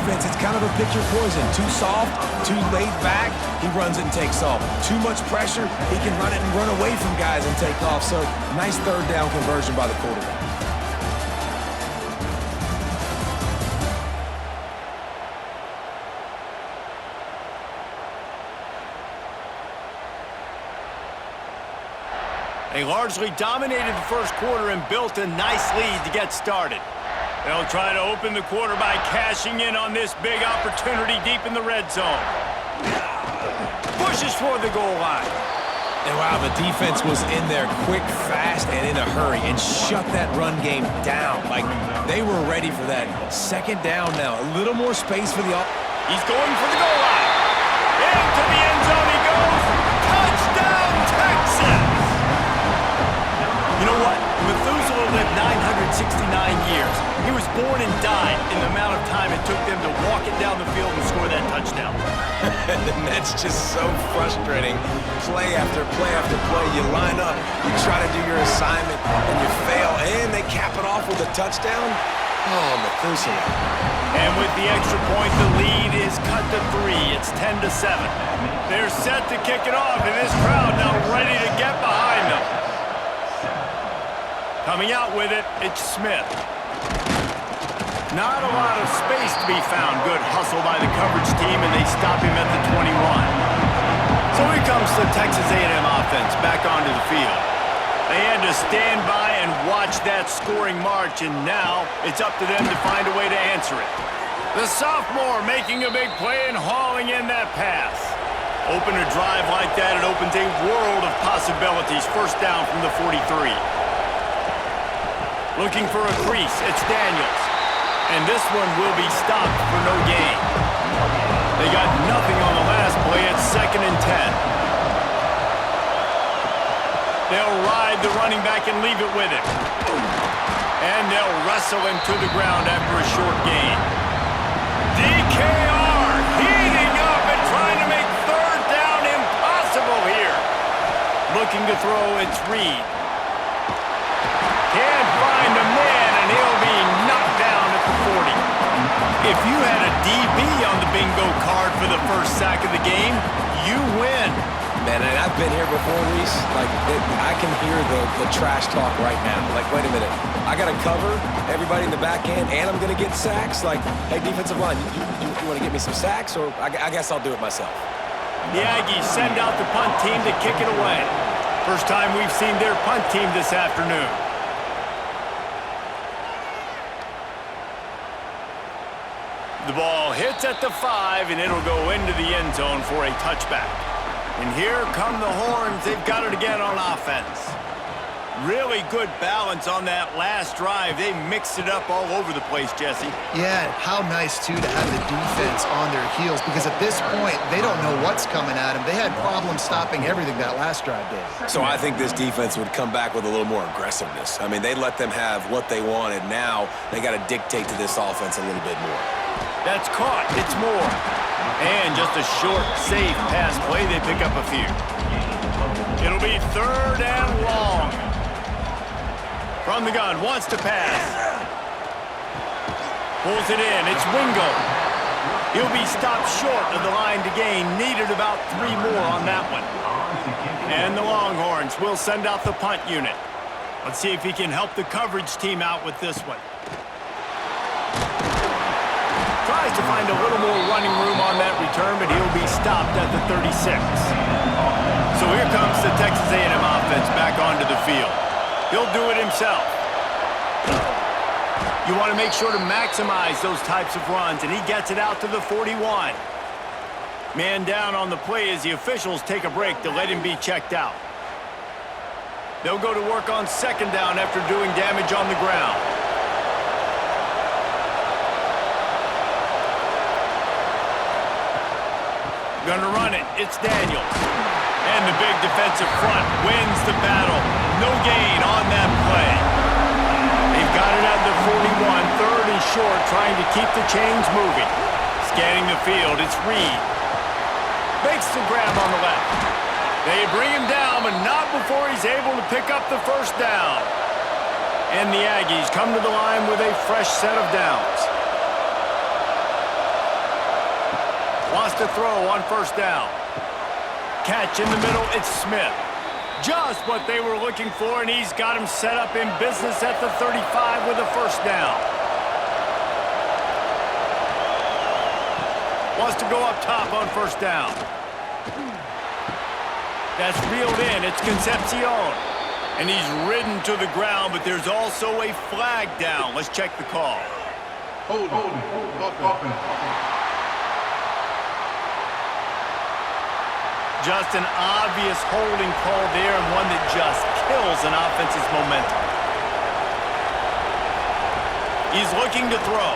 defense, it's kind of a picture poison. Too soft, too laid back, he runs it and takes off. Too much pressure, he can run it and run away from guys and take off. So, nice third down conversion by the quarterback. They largely dominated the first quarter and built a nice lead to get started. They'll try to open the quarter by cashing in on this big opportunity deep in the red zone. Pushes for the goal line. And wow, the defense was in there quick, fast, and in a hurry and shut that run game down. Like, they were ready for that. Second down now. A little more space for the offense. He's going for the goal line. Into the end zone he goes. Touchdown, Texas! You know what? Methuselah lived 969 years. He was born and died in the amount of time it took them to walk it down the field and score that touchdown. And that's just so frustrating. Play after play after play. You line up, you try to do your assignment, and you fail, and they cap it off with a touchdown. Oh, Methuselah. And with the extra point, the lead is cut to 3. It's 10-7. They're set to kick it off, and this crowd now ready to get behind them. Coming out with it, it's Smith. Not a lot of space to be found. Good hustle by the coverage team, and they stop him at the 21. So here comes the Texas A&M offense back onto the field. They had to stand by and watch that scoring march, and now it's up to them to find a way to answer it. The sophomore making a big play and hauling in that pass. Open a drive like that, it opens a world of possibilities. First down from the 43. Looking for a crease, it's Daniels. And this one will be stopped for no gain. They got nothing on the last play, it's 2nd and 10. They'll ride the running back and leave it with him. And they'll wrestle him to the ground after a short gain. DKR heating up and trying to make third down impossible here. Looking to throw, it's Reed. Can't find a man, and he'll be knocked down at the 40. If you had a DB on the bingo card for the first sack of the game, you win. Man, and I've been here before, Reese. Like, I can hear the trash talk right now. Like, wait a minute. I got to cover everybody in the back end, and I'm going to get sacks? Like, hey, defensive line, you want to get me some sacks? Or I guess I'll do it myself. The Aggies send out the punt team to kick it away. First time we've seen their punt team this afternoon. The ball hits at the 5, and it'll go into the end zone for a touchback. And here come the Horns. They've got it again on offense. Really good balance on that last drive. They mixed it up all over the place, Jesse. Yeah, how nice, too, to have the defense on their heels, because at this point, they don't know what's coming at them. They had problems stopping everything that last drive did. So I think this defense would come back with a little more aggressiveness. I mean, they let them have what they wanted. Now they got to dictate to this offense a little bit more. That's caught. It's more. And just a short, safe pass play. They pick up a few. It'll be 3rd and long. From the gun, wants to pass. Pulls it in. It's Wingo. He'll be stopped short of the line to gain. Needed about 3 more on that one. And the Longhorns will send out the punt unit. Let's see if he can help the coverage team out with this one. Tries to find a little more running room on that return, but he'll be stopped at the 36. So here comes the Texas A&M offense back onto the field. He'll do it himself. You want to make sure to maximize those types of runs, and he gets it out to the 41. Man down on the play as the officials take a break to let him be checked out. They'll go to work on 2nd down after doing damage on the ground. Gonna run it. It's Daniels. And the big defensive front wins the battle. No gain on that play. They've got it at the 41. 3rd and short, trying to keep the chains moving. Scanning the field, it's Reed. Makes the grab on the left. They bring him down, but not before he's able to pick up the first down. And the Aggies come to the line with a fresh set of downs. to throw on first down. Catch in the middle, it's Smith. Just what they were looking for, and he's got him set up in business at the 35 with a first down. Wants to go up top on first down. That's reeled in. It's Concepcion. And he's ridden to the ground, but there's also a flag down. Let's check the call. Hold. Just an obvious holding call there, and one that just kills an offense's momentum. He's looking to throw.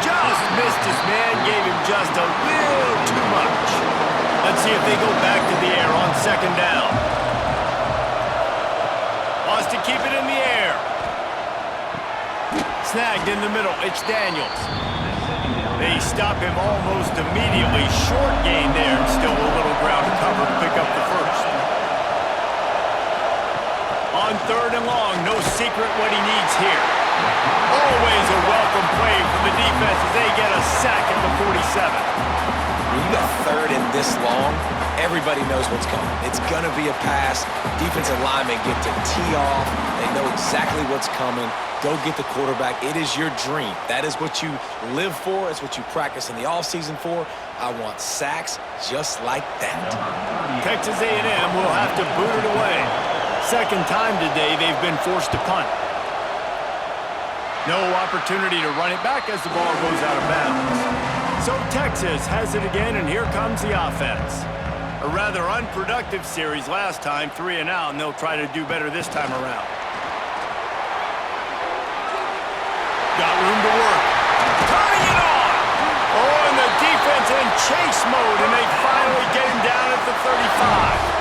Just missed his man, gave him just a little too much. Let's see if they go back to the air on second down. Wants to keep it in the air. Snagged in the middle, it's Daniels. They stop him almost immediately. Short gain there, and still a little ground to cover to pick up the first. On third and long, no secret what he needs here. Always a welcome play from the defense as they get a sack at the 47. When you got third and this long, everybody knows what's coming. It's going to be a pass. Defensive linemen get to tee off. They know exactly what's coming. Go get the quarterback. It is your dream. That is what you live for. It's what you practice in the offseason for. I want sacks just like that. Texas A&M will have to boot it away. Second time today they've been forced to punt. No opportunity to run it back as the ball goes out of bounds. So Texas has it again, and here comes the offense. A rather unproductive series last time, 3 and out, and they'll try to do better this time around. Got room to work. Turning it on! Oh, and the defense in chase mode, and they finally get him down at the 35.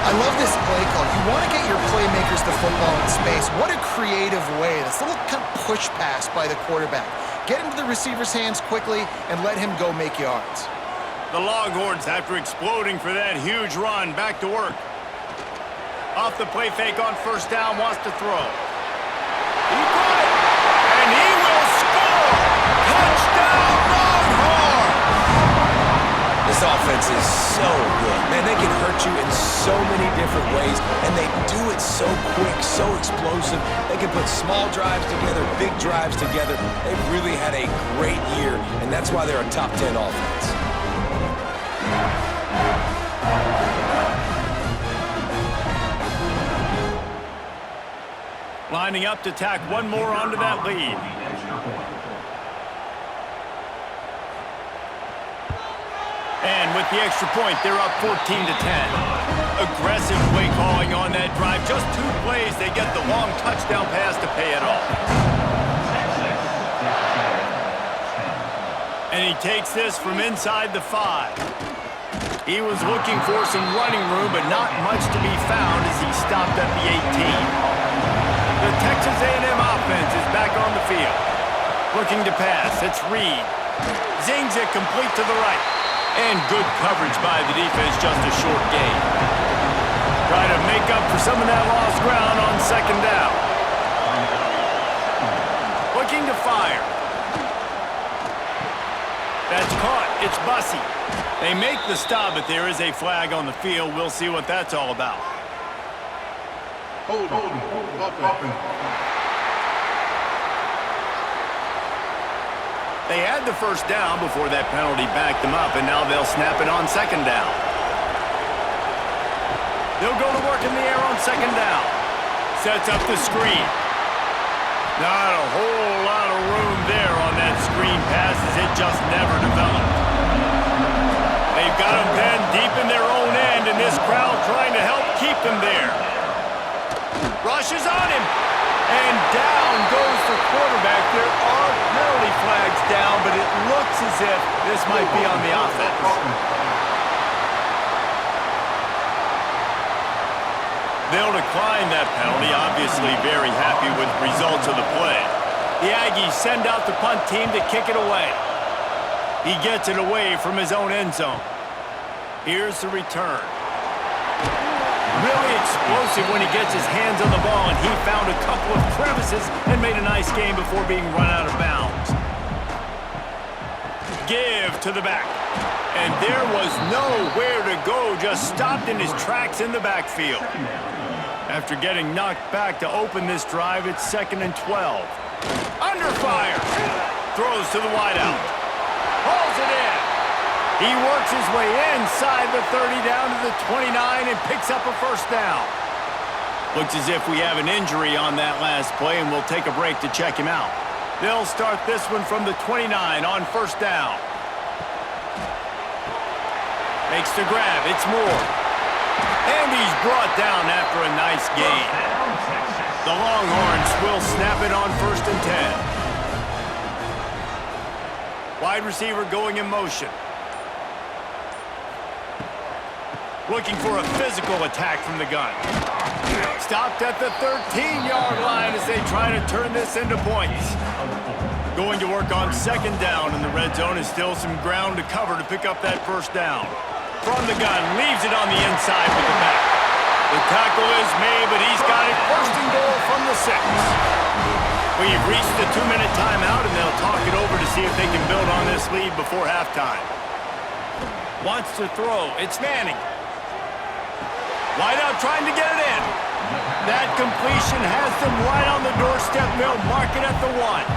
I love this play call. You want to get your playmakers the football in space. What a creative way. This little kind of push pass by the quarterback. Get into the receiver's hands quickly and let him go make yards. The Longhorns, after exploding for that huge run, back to work. Off the play fake on first down, wants to throw. He got it, and he will score! Touchdown, Longhorns! This offense is so good. Man, they can hurt you in so many different ways, and they do it so quick, so explosive. They can put small drives together, big drives together. They've really had a great year, and that's why they're a top 10 offense. Lining up to tack one more onto that lead. And with the extra point, they're up 14-10. Aggressive play calling on that drive. Just 2 plays, they get the long touchdown pass to pay it off. And he takes this from inside the 5. He was looking for some running room, but not much to be found as he stopped at the 18. The Texas A&M offense is back on the field. Looking to pass, it's Reed. Zings it complete to the right. And good coverage by the defense, just a short gain. Try to make up for some of that lost ground on second down. Looking to fire. That's caught. It's Bussey. They make the stop, but there is a flag on the field. We'll see what that's all about. Hold. They had the first down before that penalty backed them up, and now they'll snap it on second down. They'll go to work in the air on second down. Sets up the screen. Not a whole lot of room there on that screen pass as it just never developed. They've got them pinned deep in their own end, and this crowd trying to help keep them there. Rushes on him. And down goes the quarterback. There are penalty flags down, but it looks as if this might be on the offense. They'll decline that penalty, obviously very happy with the results of the play. The Aggies send out the punt team to kick it away. He gets it away from his own end zone. Here's the return. Really explosive when he gets his hands on the ball, and he found a couple of crevices and made a nice game before being run out of bounds. Give to the back. And there was nowhere to go, just stopped in his tracks in the backfield. After getting knocked back to open this drive, it's 2nd and 12. Under fire. Throws to the wideout. Hauls it in. He works his way inside the 30 down to the 29 and picks up a first down. Looks as if we have an injury on that last play, and we'll take a break to check him out. They'll start this one from the 29 on first down. Makes the grab. It's Moore. And he's brought down after a nice gain. The Longhorns will snap it on 1st and 10. Wide receiver going in motion. Looking for a physical attack from the gun. Stopped at the 13-yard line as they try to turn this into points. Going to work on 2nd down in the red zone is still some ground to cover to pick up that first down. From the gun, leaves it on the inside with the back. The tackle is made, but he's got it 1st and goal from the 6. We've reached the 2-minute timeout, and they'll talk it over to see if they can build on this lead before halftime. Wants to throw. It's Manning. Wideout trying to get it in. That completion has them right on the doorstep. They'll mark it at the 1.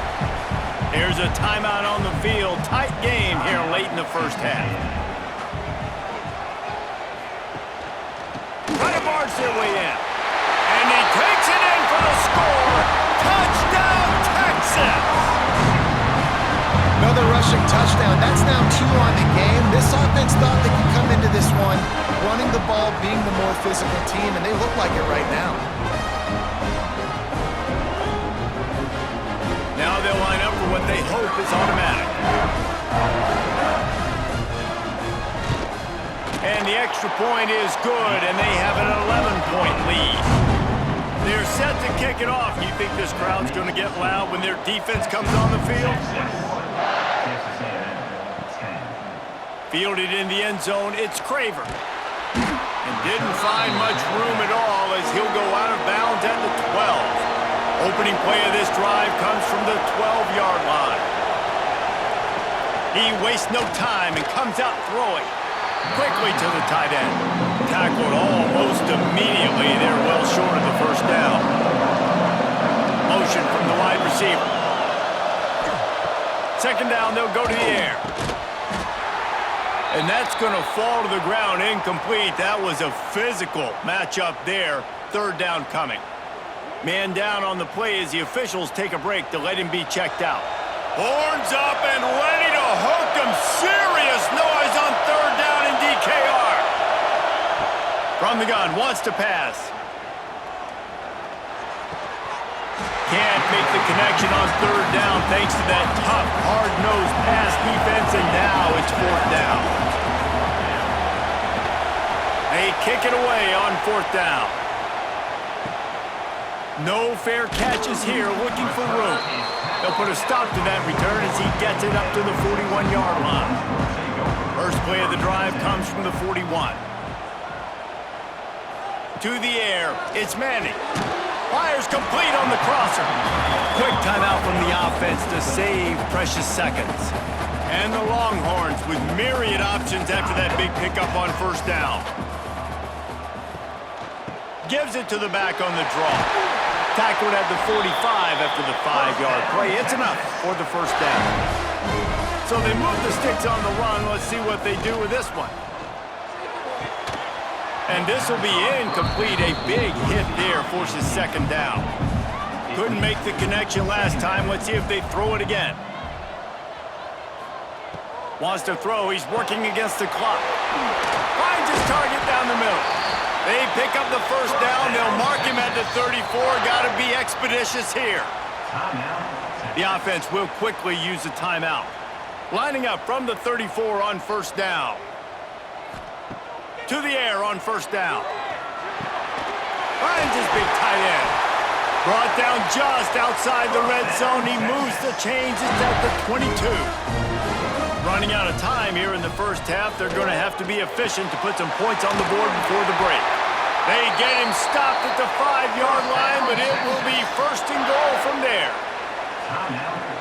There's a timeout on the field. Tight game here late in the first half. Trying to barge their way in. And he takes it in for the score. Touchdown, Texas! Another rushing touchdown. That's now 2 on the game. This offense thought they could come into this one running the ball, being the more physical team, and they look like it right now. Now they'll line up for what they hope is automatic. And the extra point is good, and they have an 11-point lead. They're set to kick it off. You think this crowd's going to get loud when their defense comes on the field? Fielded in the end zone, it's Craver. And didn't find much room at all as he'll go out of bounds at the 12. Opening play of this drive comes from the 12-yard line. He wastes no time and comes out throwing. Quickly to the tight end. Tackled almost immediately. They're well short of the first down. Motion from the wide receiver. 2nd down, they'll go to the air. And that's going to fall to the ground incomplete. That was a physical matchup there. 3rd down coming. Man down on the play as the officials take a break to let him be checked out. Horns up and ready to hook him. Serious noise on 3rd down in DKR. From the gun, wants to pass. Can't make the connection on 3rd down thanks to that tough, hard-nosed pass defense, and now it's 4th down. They kick it away on 4th down. No fair catches here, looking for room. They'll put a stop to that return as he gets it up to the 41-yard line. First play of the drive comes from the 41. To the air, it's Manning. Fires complete on the crosser. Quick timeout from the offense to save precious seconds. And the Longhorns with myriad options after that big pickup on 1st down. Gives it to the back on the draw. Tackled at the 45 after the 5-yard play. It's enough for the first down. So they move the sticks on the run. Let's see what they do with this one. And this will be incomplete. A big hit there forces 2nd down. Couldn't make the connection last time. Let's see if they throw it again. Wants to throw. He's working against the clock. Finds his target down the middle. They pick up the first down. They'll mark him at the 34. Got to be expeditious here. The offense will quickly use the timeout. Lining up from the 34 on 1st down. To the air on 1st down. Finds his big tight end. Brought down just outside the red zone. He moves the chains. It's at the 22. Running out of time here in the first half. They're going to have to be efficient to put some points on the board before the break. They get him stopped at the 5-yard line, but it will be 1st and goal from there.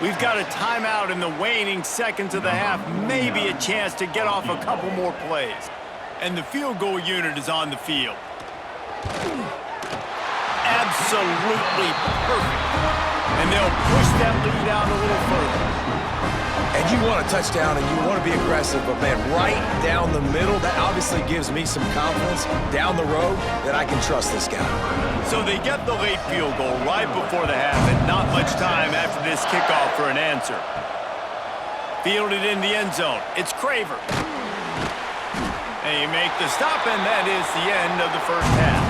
We've got a timeout in the waning seconds of the half, maybe a chance to get off a couple more plays. And the field goal unit is on the field. Absolutely perfect. And they'll push that lead out a little further. And you want a touchdown and you want to be aggressive, but man, right down the middle, that obviously gives me some confidence down the road that I can trust this guy. So they get the late field goal right before the half, and not much time after this kickoff for an answer. Fielded in the end zone. It's Craver. They make the stop, and that is the end of the first half.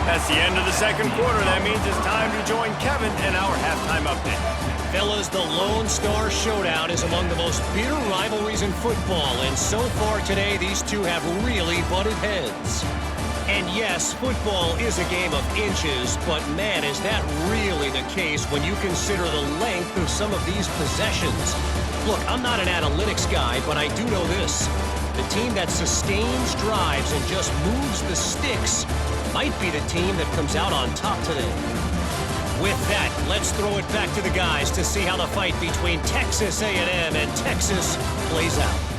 That's the end of the second quarter. That means it's time to join Kevin in our halftime update. Fellas, the Lone Star Showdown is among the most bitter rivalries in football, and so far today, these two have really butted heads. And yes, football is a game of inches, but man, is that really the case when you consider the length of some of these possessions. Look, I'm not an analytics guy, but I do know this. The team that sustains drives and just moves the sticks might be the team that comes out on top today. With that, let's throw it back to the guys to see how the fight between Texas A&M and Texas plays out.